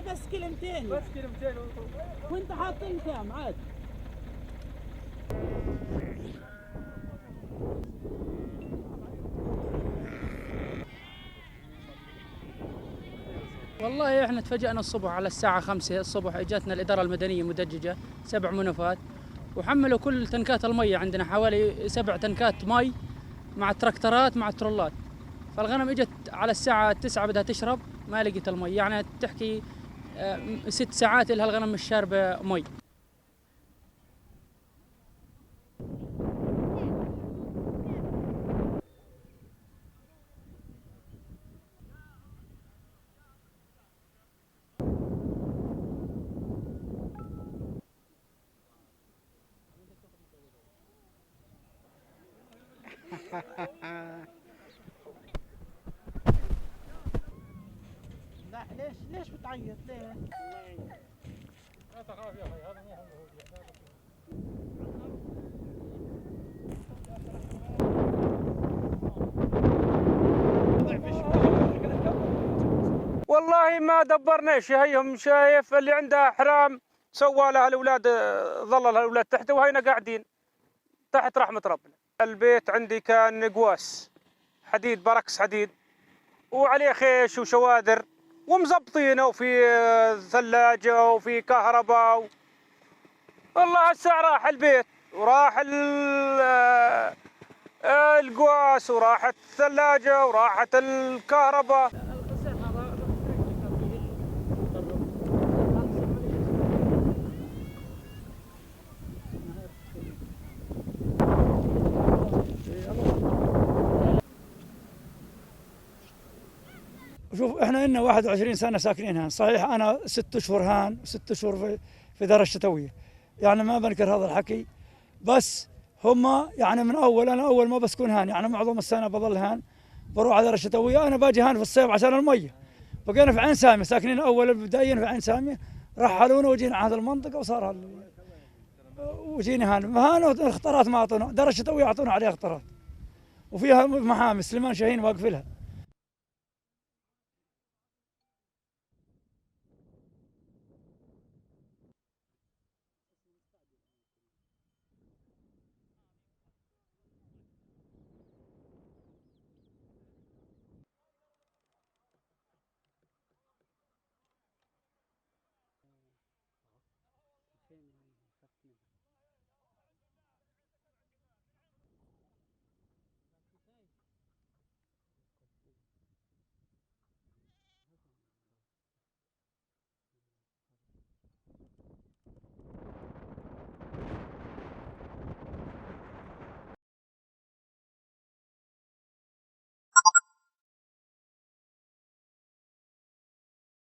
هي بس كلمتين، بس كلمتين وانت حاطين كام عاد. والله احنا تفاجأنا الصبح على الساعة 5 الصبح، اجتنا الإدارة المدنية مدججة 7 منوفات، وحملوا كل تنكات المية. عندنا حوالي 7 تنكات مي مع تراكترات مع ترولات. فالغنم اجت على الساعة 9 بدها تشرب، ما لقيت المي، يعني تحكي 6 ساعات لها الغنم مش شاربة مي. لا ليش بتعيط ليه؟ لا تخاف يا اخي، هذا مو هو. والله ما دبرناش، هيهم شايف اللي عنده احرام سوى لها الاولاد، ظللها الاولاد تحت وهينا قاعدين تحت رحمه ربنا. البيت عندي كان قواس حديد، بركس حديد وعليه خيش وشوادر ومزبطينه، وفي ثلاجه وفي كهرباء والله هسه راح البيت وراح القواس وراحت الثلاجه وراحت الكهرباء. شوف احنا لنا 21 سنه ساكنين هان، صحيح انا 6 اشهر هان و6 اشهر في دار الشتويه، يعني ما بنكر هذا الحكي، بس هم يعني من اول، انا اول ما بسكن هان، يعني معظم السنه بظل هان، بروح على دار الشتويه. انا باجي هان في الصيف عشان الميه. بقينا في عين ساميه ساكنين اول بدايا في عين ساميه، رحلونا وجينا على هذه المنطقه وصار وجينا هان الاختارات ما اعطونا، دار الشتويه اعطونا عليها اختارات، وفيها محامي سليمان شاهين واقف لها.